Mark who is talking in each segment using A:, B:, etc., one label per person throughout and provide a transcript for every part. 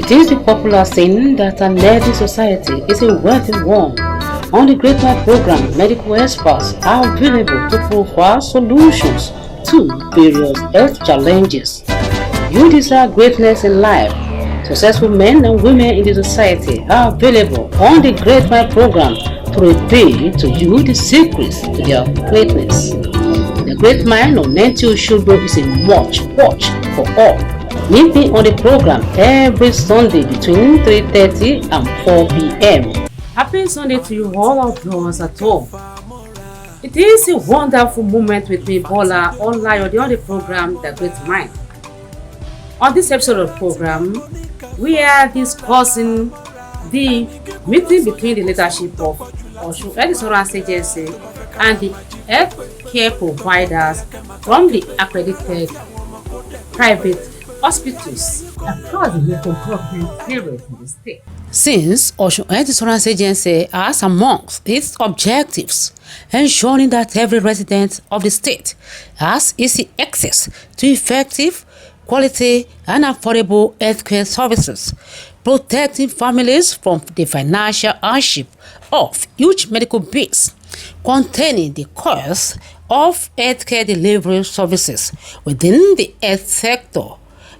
A: It is the popular saying that an healthy society is a wealthy one. On the Great Mind program, medical experts are available to provide solutions to various health challenges. You desire greatness in life. Successful men and women in the society are available on the Great Mind program to reveal to you the secrets to their greatness. The Great Mind of Nancy Oshogbo is a watch for all. Meet me on the program every Sunday between 3:30 and 4 p.m. Happy Sunday to you all of yours at home. It is a wonderful moment with me, Bola Olayode, on the program The Great Mind. On this episode of the program, we are discussing the meeting between the leadership of Osun Health Insurance Agency and the health care providers from the accredited private hospitals across the local government areas in the state. Since Osun Health Insurance Agency has amongst its objectives ensuring that every resident of the state has easy access to effective, quality and affordable healthcare services, protecting families from the financial hardship of huge medical bills, containing the cost of healthcare delivery services within the health sector,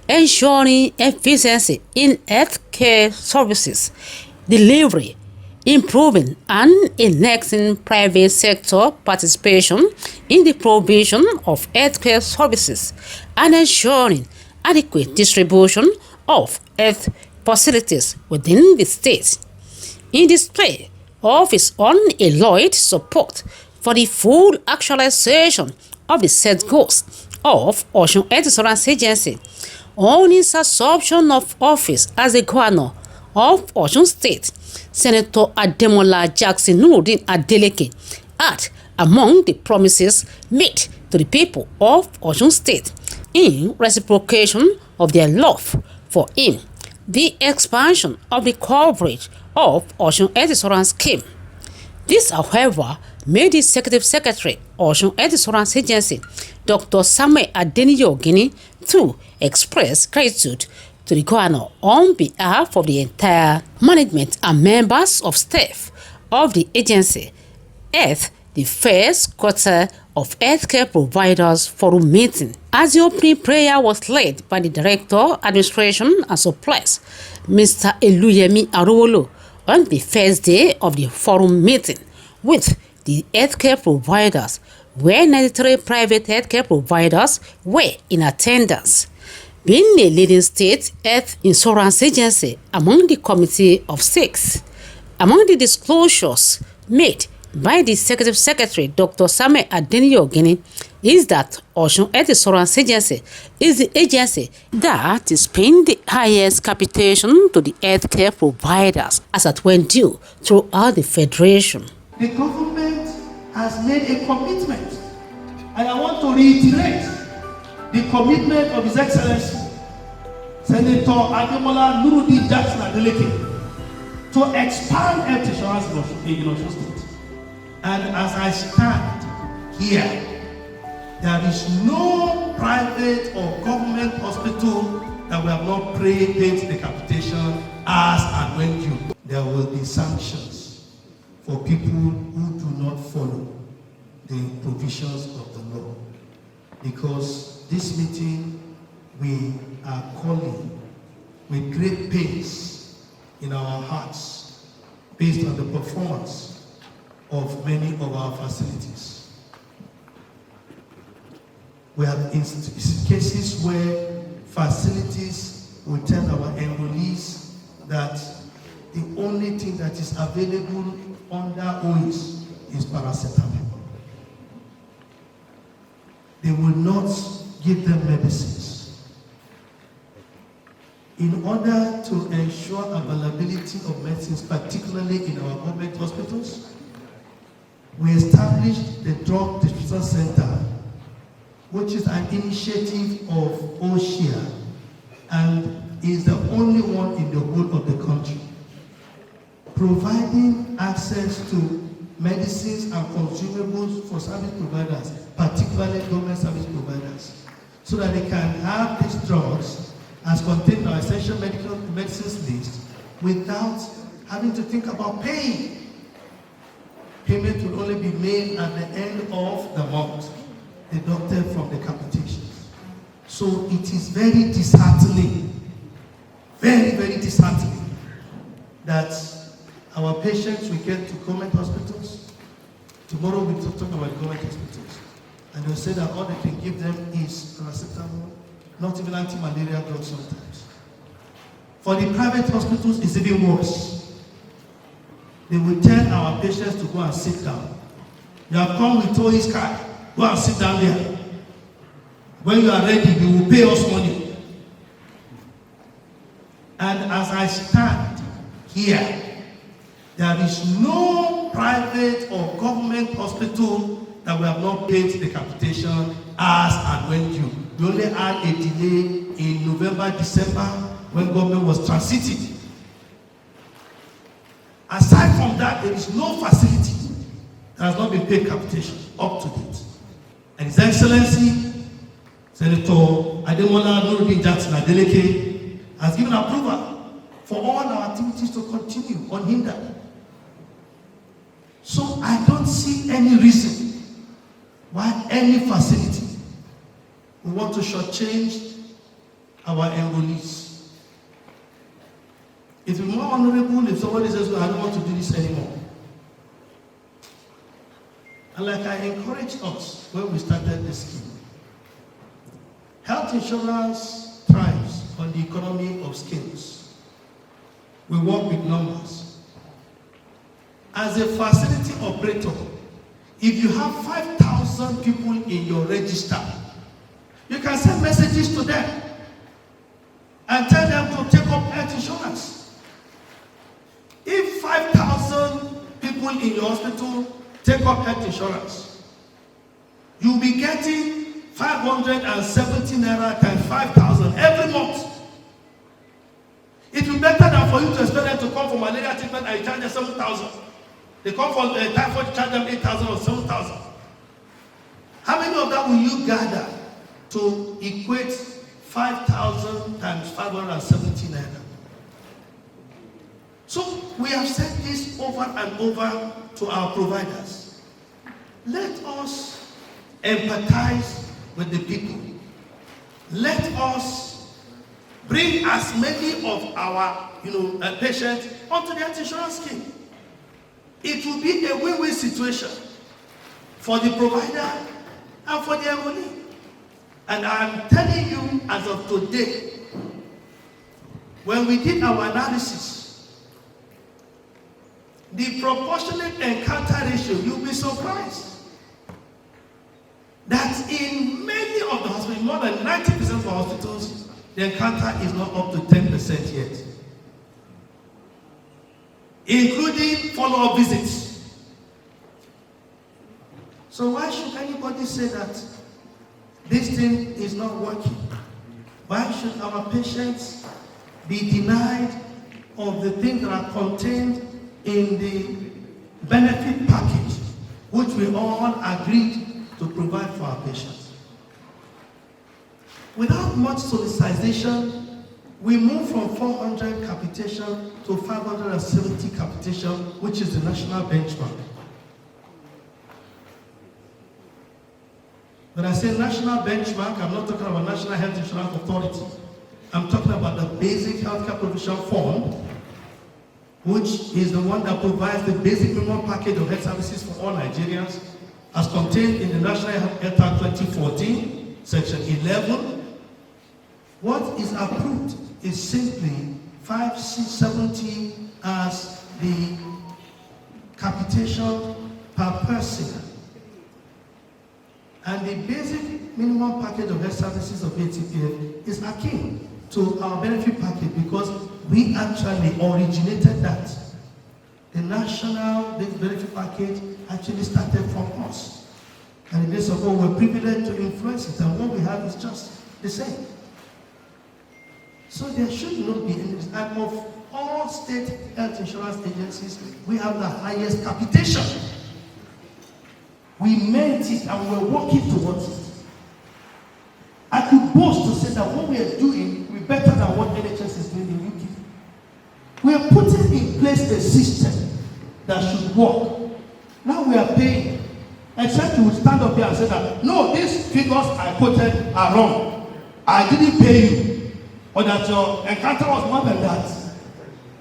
A: ensuring efficiency in healthcare services delivery, improving and enhancing private sector participation in the provision of healthcare services, and ensuring adequate distribution of health facilities within the state. In display of its unalloyed support for the full actualization of the set goals of Osun Health Insurance Agency, on its assumption of office as a governor of Osun State, Senator Ademola Jackson Nuruddin Adeleke had among the promises made to the people of Osun State in reciprocation of their love for him, the expansion of the coverage of Osun Health Insurance Scheme. This, however, made the Executive Secretary of Osun Health Insurance Agency, Dr. Samuel Adeniyi Ogini, to express gratitude to the governor on behalf of the entire management and members of staff of the agency at the first quarter of Healthcare Providers Forum meeting. As the opening prayer was led by the Director, Administration and Supplies, Mr. Eluyemi Arowolo, on the first day of the forum meeting with the healthcare providers, where 93 private healthcare providers were in attendance. Being a leading state health insurance agency among the committee of 6, among the disclosures made by the Executive Secretary, Dr. Samuel Adeniyi Ogini, is that Osun Health Insurance Agency is the agency that is paying the highest capitation to the healthcare providers as at when due throughout the federation.
B: The government has made a commitment, and I want to reiterate the commitment of His Excellency Senator Ademola Nuruddin Jackson Adeleke to expand health insurance in Osun State. And as I stand here, there is no private or government hospital that we have not paid the capitation as and when due. There will be sanctions for people who do not follow the provisions of the law. Because this meeting we are calling with great pains in our hearts based on the performance of many of our facilities. We have cases where facilities will tell our enrollees that the only thing that is available under OIS is paracetamol. They will not give them medicines. In order to ensure availability of medicines, particularly in our government hospitals, we established the Drug Distribution Center, which is an initiative of OSHIA and is the only one in the whole of the country, providing access to medicines and consumables for service providers, particularly government service providers, so that they can have these drugs has contained our essential medical medicines list without having to think about paying. Payment will only be made at the end of the month, deducted from the capitation. So it is very disheartening, very, very disheartening that our patients will get to government hospitals. Tomorrow we'll talk about government hospitals. And they'll say that all they can give them is paracetamol, not even anti-malaria drugs sometimes. For the private hospitals, it's even worse. They will tell our patients to go and sit down. You have come with Toy's card, go and sit down there. When you are ready, you will pay us money. And as I stand here, there is no private or government hospital that we have not paid the capitation as and when due. We only had a delay in November, December when government was transited. Aside from that, there is no facility that has not been paid capitation up to date. And His Excellency Senator Ademola Nuruddin Jackson Adeleke has given approval for all our activities to continue unhindered. So I don't see any reason why any facility will want to shortchange our enrollees. It will be more honorable if somebody says, I don't want to do this anymore. And like I encouraged us when we started this scheme, health insurance thrives on the economy of skills. We work with numbers. As a facility operator, if you have 5,000 people in your register, you can send messages to them and tell them to take up health insurance. If 5,000 people in your hospital take up health insurance, you'll be getting 570 naira times 5,000 every month. It will be better than for you to expect them to come for malaria treatment and you charge them 7,000. They come for typhoid, charge them 8,000 or 7,000. How many of that will you gather to equate 5,000 times 570 naira? So we have said this over and over to our providers. Let us empathize with the people. Let us bring as many of our patients onto the health insurance scheme. It will be a win-win situation for the provider and for the enrollee. And I'm telling you, as of today, when we did our analysis, the proportionate encounter ratio, you'll be surprised that in many of the hospitals, more than 90% of the hospitals, the encounter is not up to 10% yet, including follow-up visits. So why should anybody say that this thing is not working? Why should our patients be denied of the things that are contained in the benefit package, which we all agreed to provide for our patients? Without much solicitation, we moved from 400 capitation to 570 capitation, which is the national benchmark. When I say national benchmark, I'm not talking about National Health Insurance Authority. I'm talking about the Basic Healthcare Provision Fund, which is the one that provides the basic minimum package of health services for all Nigerians, as contained in the National Health Act 2014, Section 11. What is approved is simply 570 as the capitation per person. And the basic minimum package of health services of ATPF is akin to our benefit package because we actually originated that. The national benefit package actually started from us. And in this of all, we're privileged to influence it, and what we have is just the same. So there should not be any, and of all state health insurance agencies, we have the highest capitation. We meant it and we're working towards it. I could boast to say that what we are doing, we've better than what NHS is doing in UK. We are putting in place a system that should work. Now we are paying. Except you will stand up here and say that, no, these figures I quoted are wrong. I didn't pay you. Or that your encounter was more than that.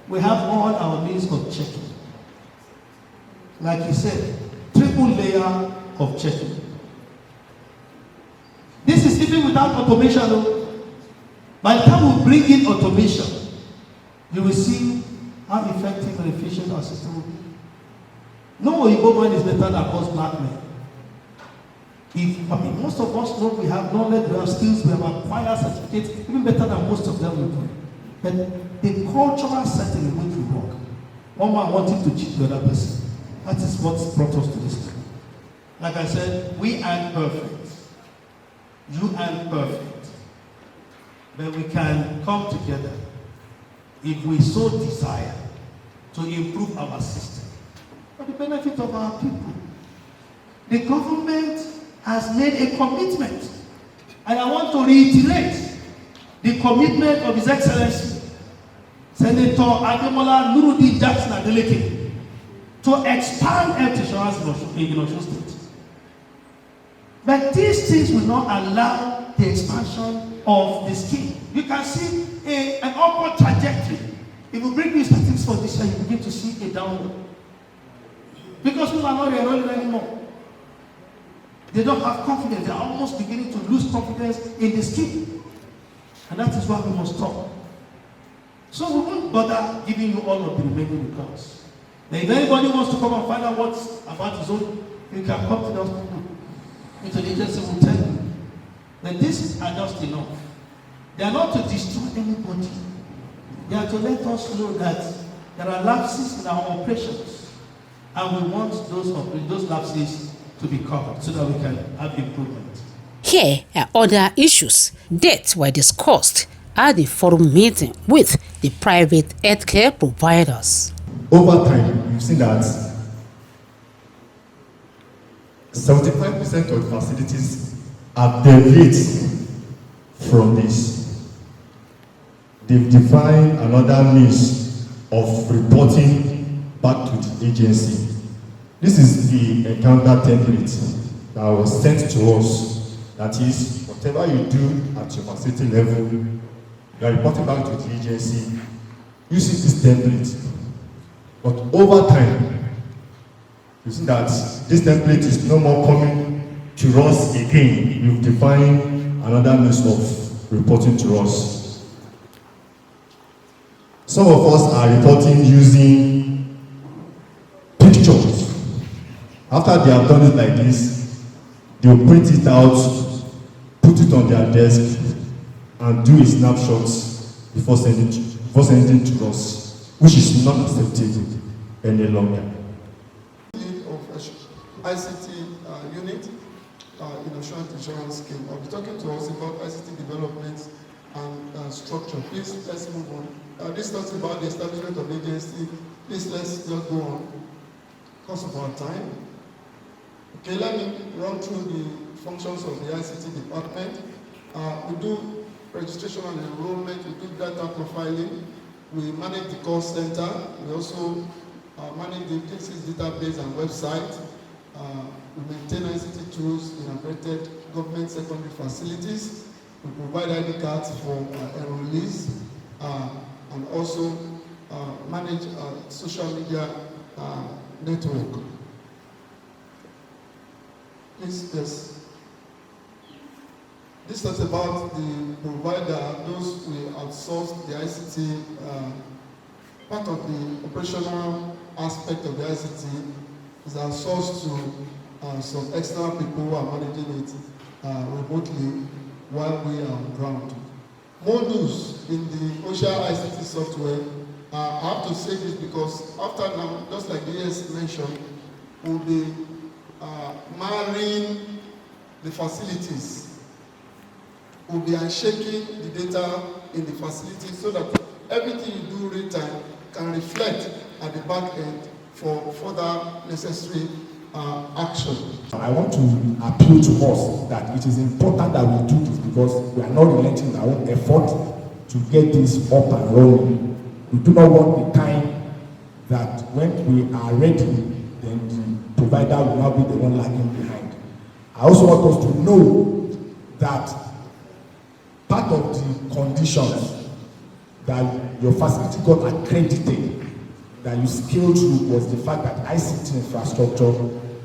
B: We have all our means of checking. Like you said, triple layer of checking. This is even without automation. Though. By the time we bring in automation, you will see how effective and efficient our system will be. No Oyibo man is better than us black men. Most of us know we have knowledge, we have skills, we have acquired certificates, even better than most of them will do. But the cultural setting in which we work, one man wanting to cheat the other person. That is what brought us to this time. Like I said, we aren't perfect. You aren't perfect. But we can come together if we so desire to improve our system for the benefit of our people. The government has made a commitment, and I want to reiterate the commitment of His Excellency Senator Ademola Nuruddin Jackson Adeleke to expand health insurance in Osun State. But these things will not allow the expansion of the scheme. You can see an upward trajectory. If you bring these statistics for this year, you begin to see a downward. Because people are not enrolling anymore. They don't have confidence. They are almost beginning to lose confidence in the scheme. And that is why we must stop. So we won't bother giving you all of the remaining reports. Now, if anybody wants to come and find out what's about his own, you can come to the hospital. Into the agency will tell you that these are just enough. They are not to destroy anybody. They are to let us know that there are lapses in our operations. And we want those lapses to be covered so that we can have improvement.
A: Here are other issues that were discussed at the forum meeting with the private healthcare providers.
C: Over time, we've seen that 75% of facilities have deviated from this. They've defined another means of reporting back to the agency. This is the encounter template that was sent to us. That is, whatever you do at your facility level, you are reporting back to the agency using this template. But over time, you see that this template is no more coming to us again. You've defined another means of reporting to us. Some of us are reporting using pictures. After they have done it like this, they will print it out, put it on their desk, and do a snapshot before sending to us, which is not acceptable any longer.
D: Of ICT unit in Osun Insurance Scheme. I'll be talking to us about ICT development and structure. Please, let's move on. This talks about the establishment of agency. Please, let's just go on. Because of our time. Okay, let me run through the functions of the ICT department. We do registration and enrollment, we do data profiling, we manage the call center, we also manage the agency's database and website, we maintain ICT tools in accredited government secondary facilities, we provide ID cards for enrollees, and also manage social media network. Please, yes. This talks about the provider, those we outsource the ICT, part of the operational aspect of the ICT is outsourced to some external people who are managing it remotely while we are on ground. Modules in the OSHA ICT software, I have to say this because after now, just like the ES mentioned, we'll be marrying the facilities. We'll be unshaking the data in the facility so that everything you do real time can reflect at the back end for further necessary action.
C: I want to appeal to us that it is important that we do this because we are not relenting our own effort to
E: to get this up and running. We do not want the time that when we are ready, then the provider will now be the one lagging behind. I also want us to know that part of the conditions that your facility got accredited, that you scaled through, was the fact that ICT infrastructure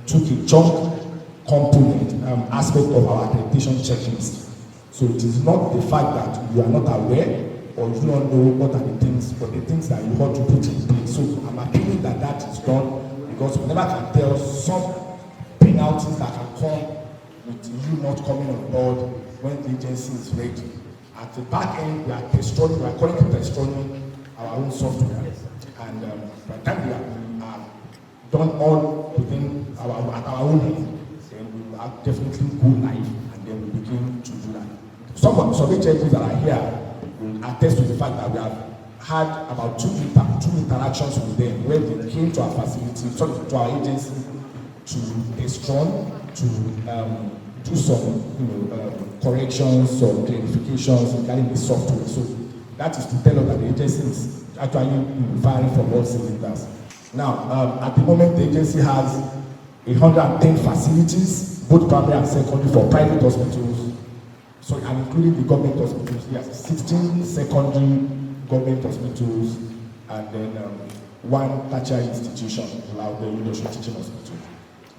E: took a chunk component aspect of our accreditation checklist. So it is not the fact that you are not aware or you do not know what are the things, but the things that you want to put in place. So I'm appealing that that is done, because we never can tell some penalties that can come with you not coming on board when the agency is ready. At the back end, we are currently test running our own software, and by the time we have done all within at our own end, then we will definitely go live, and then we begin to do that. Some of the survey changes that are here will attest to the fact that we have had about two interactions with them, where they came to our facility, to our agency, to test run, to do some corrections, some clarifications regarding the software. So that is to tell us that the agency is actually firing from all cylinders. Now, at the moment, the agency has 110 facilities, both primary and secondary, for private hospitals, and including the government hospitals. Yes, 16 secondary government hospitals, and then one tertiary institution, the University Teaching Hospital.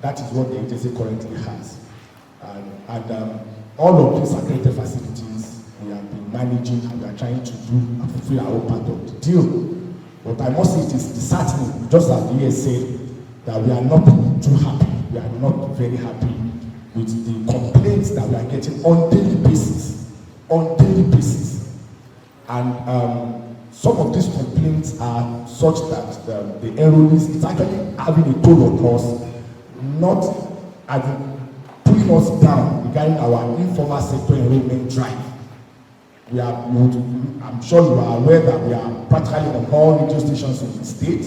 E: That is what the agency currently has. And all of these accredited facilities we have been managing, and we are trying to do and fulfill our own part of the deal. But I must say it is disheartening, just as the ES said, that we are not too happy. We are not very happy with the complaints that we are getting on daily basis. And some of these complaints are such that the enrollees is actually having a toll on us, not pulling us down regarding our informal sector enrollment drive. I'm sure you are aware that we are practically on all radio stations in the state,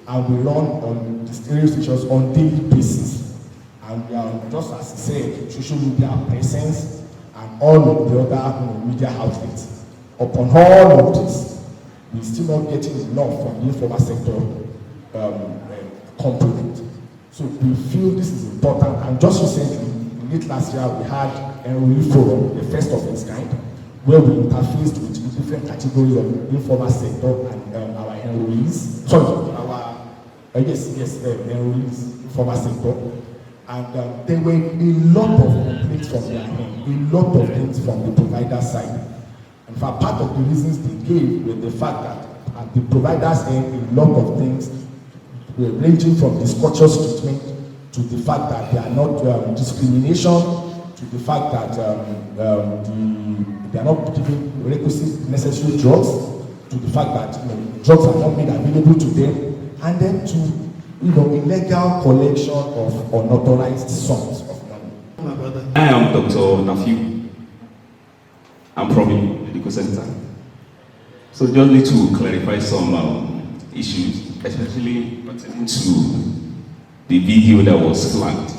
E: and we run on the radio stations on daily basis. And we are, just as he said, social media presence and all of the other media outlets. Upon all of this, we're still not getting enough from the informal sector component. So we feel this is important. And just recently, late last year, we had Enrollee Forum, the first of its kind, where we interfaced with different categories of informal sector and our enrollees. Enrollees, informal sector. And there were a lot of complaints from their end, a lot of things from the provider side. In fact, part of the reasons they gave were the fact that at the provider's end, a lot of things were ranging from discourteous treatment to the fact that they are not discrimination, to the fact that they are not giving requisite necessary drugs, to the fact that drugs are not made available to them, and then to illegal collection of unauthorized sums of money.
F: I am Dr. Nafiu. I'm from the Medical Center. So just need to clarify some issues, especially pertaining to the video that was flagged.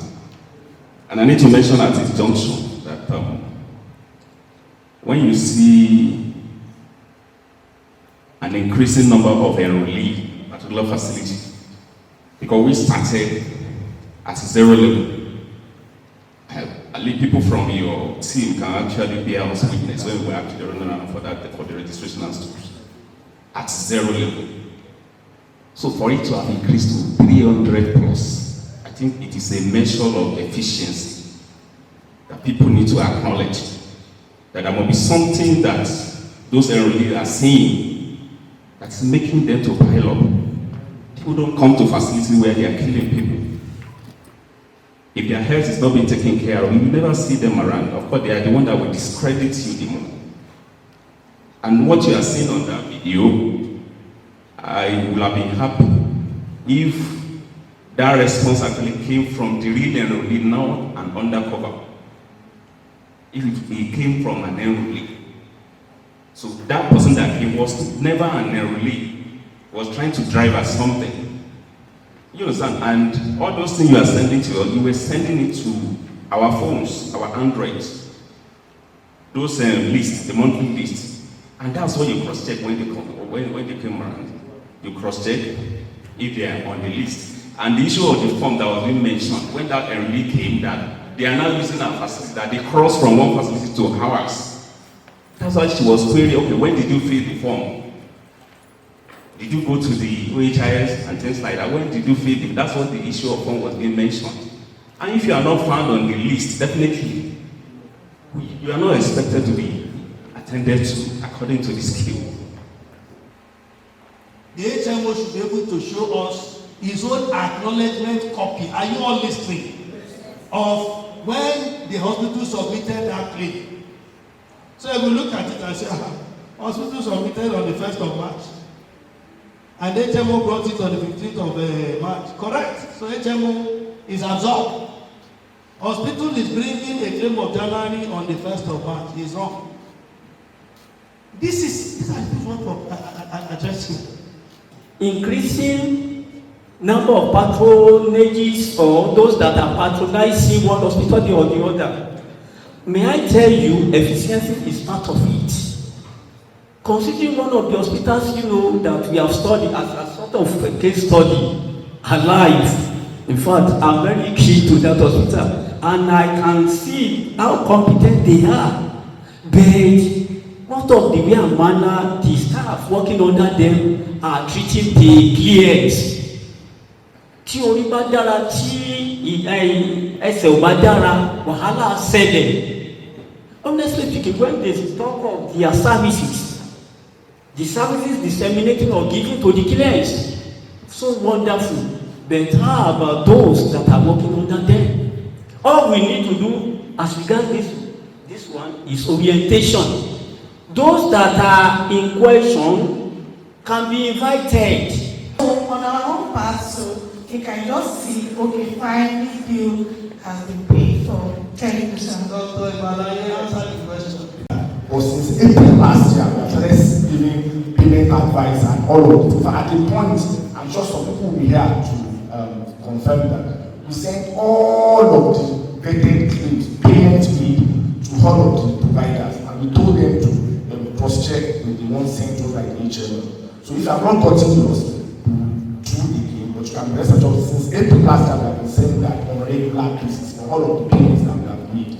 F: And I need to mention at this junction that when you see an increasing number of enrollees at particular facility, because we started at 0 level, people from your team can actually bear us witness when we were actually running around for the registration and stuff at 0 level. So for it to have increased to 300 plus, I think it is a measure of efficiency that people need to acknowledge, that there must be something that those enrollees are seeing that's making them to pile up. People don't come to facilities where they are killing people. If their health is not being taken care of, you will never see them around. Of course, they are the one that will discredit you the more. And what you are seeing on that video, I would have been happy if that response actually came from the real enrollee, now an undercover. If it came from an enrollee. So that person that came was never an enrollee, was trying to drive at something. You understand? And all those things you are sending to us, you were sending it to our phones, our Androids. Those lists, the monthly lists. And that's what you cross-check when they came around. You cross-check if they are on the list. And the issue of the form that was being mentioned, when that really came, that they are now using our facility, that they cross from one facility to ours. That's why she was querying, okay, when did you fill the form? Did you go to the OHIS and things like that? When did you fill it? That's what the issue of form was being mentioned. And if you are not found on the list, definitely, you are not expected to be attended to according to the skill.
B: The HMO should be able to show us his own acknowledgement copy. Are you all listening? Of when the hospital submitted that claim. So if we look at it and say, hospital submitted on the 1st of March. And HMO brought it on the 15th of March. Correct? So HMO is absorbed. Hospital is bringing a claim of January on the 1st of March. He is wrong. These are the what of addressing.
G: Increasing number of patronages or those that are patronizing one hospital or the other. May I tell you, efficiency is part of it. Considering one of the hospitals, that we have studied as a sort of a case study, alive. In fact, I'm very keen to that hospital, and I can see how competent they are. But what of the way and manner the staff working under them are treating the clients? Tí orí bá dára, tí ẹsẹ̀ ò bá dára, wàhálà ṣẹlẹ̀. Honestly speaking, when they talk of their services, the services disseminating or giving to the clients, so wonderful. But how about those that are working under them? All we need to do as regards this one is orientation. Those that are in question can be invited.
H: So on our own part, so you can just see, okay, fine, this bill has been paid for 10%.
B: Dr. Ibalaye answered the question.
E: But since April last year, we have started giving payment advice and all of it. At the point, I'm sure some people will be here to confirm that we sent all of the vetted claims, payment made to all of the providers, and we told them to cross-check with the one sent to like HMO. So if you have not gotten yours, do again, but you can rest assured since April last year, we have been saying that on regular basis for all of the payments that we have made.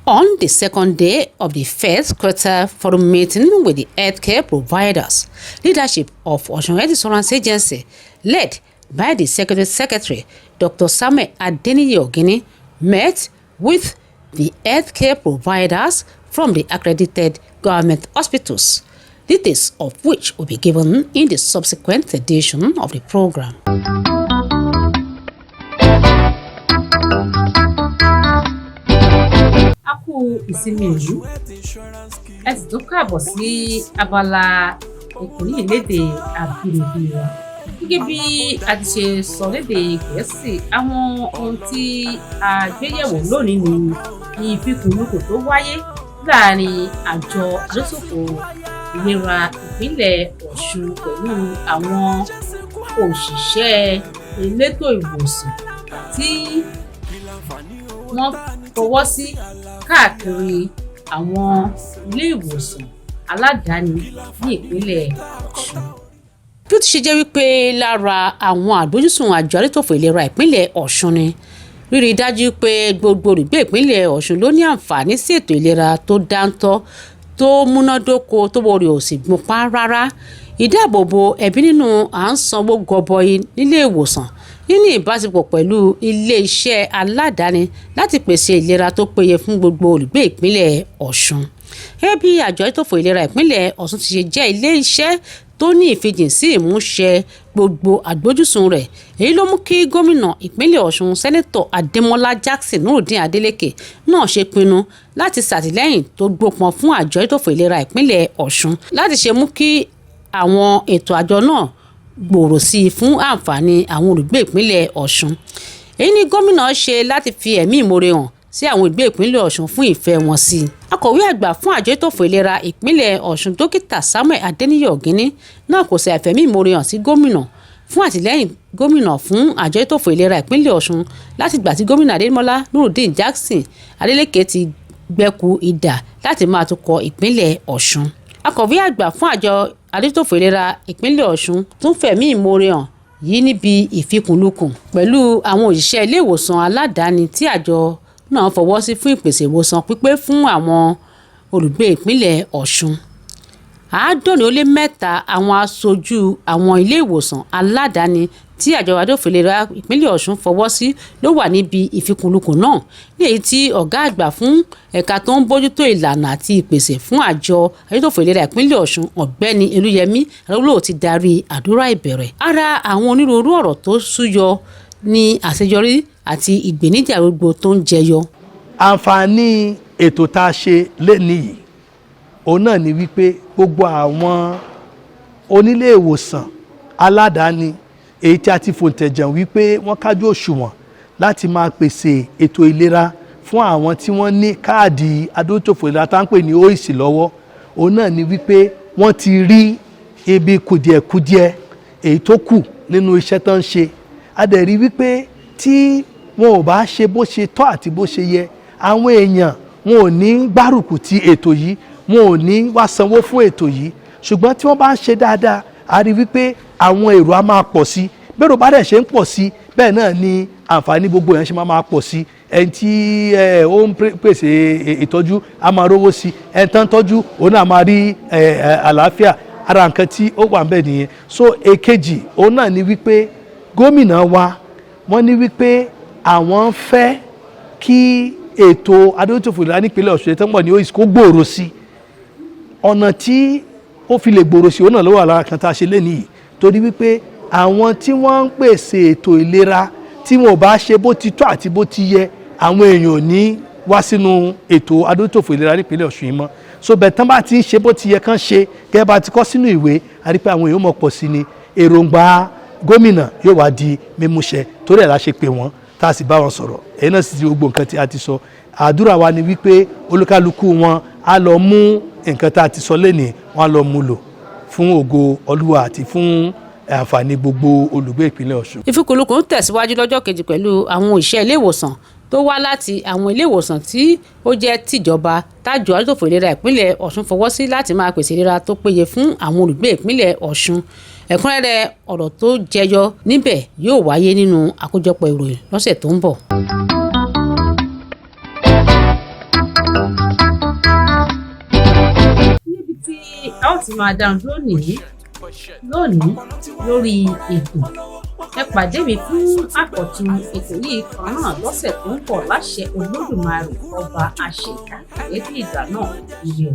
A: On the second day of the first quarter forum meeting with the healthcare providers, leadership of Osun Health Insurance Agency, led by the Secretary, Dr. Samuel Adeniyi Ogini, met with the healthcare providers from the accredited government hospitals, details of which will be given in the subsequent edition of the program.
I: A kú ìsinmi ìlú, ẹ sì tún káàbọ̀ sí abala ìkòrí ìlédè àbínibí wa. Gẹ́gẹ́ bí a ti ṣe sọ lédè Gẹ̀ẹ́sì, àwọn ohun tí a gbéyẹ̀wò lónìí ni ìfikùnlukùn tó wáyé láàrin àjọ àdósòfò ìlera ìpínlẹ̀ Ọ̀ṣun pẹ̀lú àwọn òṣìṣẹ́ elétò ìwòsàn tí wọ́n fọwọ́ sí káàkiri àwọn ilé ìwòsàn aládàáni ní ìpínlẹ̀ Ọ̀ṣun.
A: Bí ó ti ṣe jẹ́ wípé lára àwọn àdójúsùn àjọ elétòfò ìlera ìpínlẹ̀ Ọ̀ṣun ni rírí dájú pé gbogbo olùgbé ìpínlẹ̀ Ọ̀ṣun ló ní àǹfààní sí ètò ìlera tó dáńtọ́, tó múnádóko, tó borí òsì gbọ̀npá rárá, ìdáàbòbò ẹ̀bí nínú à ń sanwó gọbọi nílé ìwòsàn, níní ìbáṣepọ̀ pẹ̀lú ilé-iṣẹ́ aládàáni láti pèsè ìlera tó péye fún gbogbo olùgbé ìpínlẹ̀ Ọ̀ṣun. Gẹ́gẹ́ bí àjọ elétòfò ìlera ìpínlẹ̀ Ọ̀ṣun ti ṣe jẹ́ ilé-iṣẹ́ tó ní ìfijìn sí ìmúṣẹ gbogbo àgbójúsùn rẹ̀, èyí ló mú kí gómìnà ìpínlẹ̀ Ọ̀ṣun sẹ́nẹ́tọ̀ Adémọ́lá Jackson Nurudeen Adeleke náà ṣe pinnu láti ṣàtìlẹ́yìn tó gbópọn fún àjọ elétòfò ìlera ìpínlẹ̀ Ọ̀ṣun láti ṣe mú kí àwọn ètò àjọ náà gbòòrò sí i fún àǹfààní àwọn olùgbé ìpínlẹ̀ Ọ̀ṣun. Èyí ni gómìnà ṣe láti fi ẹ̀mí ìmoore hàn sí àwọn olùgbé ìpínlẹ̀ Ọ̀ṣun fún ìfẹ́ wọn sí i. Akọ̀wé àgbà fún àjọ elétòfò ìlera ìpínlẹ̀ Ọ̀ṣun dókítà Samuel Adeniyi Ogini náà kò ṣe àìfẹ̀mí ìmoore hàn sí gómìnà fún àtìlẹ́yìn gómìnà fún àjọ elétòfò ìlera ìpínlẹ̀ Ọ̀ṣun láti gbà tí gómìnà Adémọ́lá Nurudeen Jackson Adeleke ti gbẹ́kú idà láti máa tukọ̀ ìpínlẹ̀ Ọ̀ṣun. akọ̀wé àgbà fún àjọ adójútòfò ìlera ìpínlẹ̀ Ọ̀ṣun tún fẹ̀mí ìmoore hàn yìí níbi ìfikùnlukùn pẹ̀lú àwọn òṣìṣẹ́ ilé ìwòsàn aládàáni tí àjọ náà fọwọ́ sí fún ìpèsè ìwòsàn pípé fún àwọn olùgbé ìpínlẹ̀ Ọ̀ṣun. 303 àwọn aṣojú àwọn ilé ìwòsàn aládàáni tí àjọ adójútòfò ìlera ìpínlẹ̀ Ọ̀ṣun fọwọ́ sí ló wà níbi ìfikùnlukùn náà, ní èyí tí ọ̀gá àgbà fún ẹ̀ka tó ń bójútó ìlànà àti ìpèsè fún àjọ adójútòfò ìlera ìpínlẹ̀ Ọ̀ṣun ọ̀gbẹ́ni Elúyẹmí Arólò ti darí àdúrà ìbẹ̀rẹ̀. Ara àwọn onírúurú ọ̀rọ̀ tó súyọ ní àṣeyọrí àti ìgbéníjà gbogbo tó ń jẹyọ.
B: Àǹfààní ètò tá a ṣe lénìí yìí òun náà ni wípé gbogbo àwọn onílé ìwòsàn aládàáni èyí tí a ti fòǹtẹ̀jàn wípé wọ́n kájú òṣùwọ̀n láti máa pèsè ètò ìlera fún àwọn tí wọ́n ní káàdì adójútòfò ìlera tá ń pè ní OIC lọ́wọ́, òun náà ni wípé wọ́n ti rí ibi kùdìẹ̀kudiẹ èyí tó kù nínú iṣẹ́ tó ń ṣe. A dẹ̀ rí wípé tí wọn ò bá ṣe bó ṣe tọ́ àti bó ṣe yẹ, àwọn èèyàn wọn ò ní gbárùkù ti ètò yìí, wọn ò ní wá sanwó fún ètò yìí. Ṣùgbọ́n tí wọ́n bá ń ṣe dáadáa, a rí wípé àwọn èrò á máa pọ̀ sí, bẹ́ẹ̀rù bá dẹ̀ ṣe ń pọ̀ sí bẹ́ẹ̀ náà ni àǹfààní gbogbo yẹn ṣe máa pọ̀ sí. Ẹni tí ó ń pèsè ìtọ́jú á máa rówó sí, ẹni tán tọ́jú òun náà máa rí àlàáfíà. Ara nǹkan tí ó wà ńbẹ̀ nìyẹn. So èkejì òun náà ni wípé gómìnà wa wọ́n ní wípé àwọn fẹ́ kí ètò adójútòfò ìlera nípínlẹ̀ Ọ̀ṣun tó ń bọ̀ ní OIC kó gbòòrò sí. Ọ̀nà tí ó fi lè gbòòrò sí òun náà ló wà lára kan tá a ṣe lénìí, torí wípé àwọn tí wọ́n ń pèsè ètò ìlera tí wọn ò bá ṣe bó ti tọ́ àti bó ti yẹ, àwọn èèyàn ò ní wá sínú ètò adójútòfò ìlera nípínlẹ̀ Ọ̀ṣun yìí mọ́. So bẹ́ẹ̀ tán bá ti ń ṣe bó ti yẹ kán ṣe, gẹ́gẹ́ bá ti kọ́ sínú ìwé, a rí pé àwọn èèyàn mọ̀ pọ̀ sí ni. Èròǹgbà gómìnà yóò wá di mímúṣẹ, torí ẹ̀ la ṣe pè wọ́n tá a sì bá wọn sọ̀rọ̀. Ẹ̀yin náà sì ti gbogbo nǹkan tí a ti sọ. Àdúrà wa ni wípé olúkálukú wọn á lọ mú nǹkan tá a ti sọ lénìí, wọn á lọ mú lò fún ògo Olúwa àti fún àǹfààní gbogbo olùgbé ìpínlẹ̀ Ọ̀ṣun.
A: Ìfikùnlukùn tẹ̀síwájú lọ́jọ́ kejì pẹ̀lú àwọn òṣìṣẹ́ ilé ìwòsàn tó wá láti àwọn ilé ìwòsàn tí ó jẹ́ tìjọba tájọ adójútòfò ìlera ìpínlẹ̀ Ọ̀ṣun fọwọ́ sí láti máa pèsè ìlera tó péye fún àwọn olùgbé ìpínlẹ̀ Ọ̀ṣun. Ẹ̀kúnrẹ́rẹ́ ọ̀rọ̀ tó jẹyọ níbẹ̀ yóò wáyé nínú àkójọpọ̀ ìròyìn lọ́sẹ̀ tó ń bọ̀. Níbi tí a ó ti máa dáhùn lónìí lórí ètò, ẹ pàdé mi fún àkọ́tún ètò yìí kan náà lọ́sẹ̀ tó ń bọ̀ láṣẹ Olódùmarè ọba àṣẹ̀dá. Àyè tí ìgbà náà ire.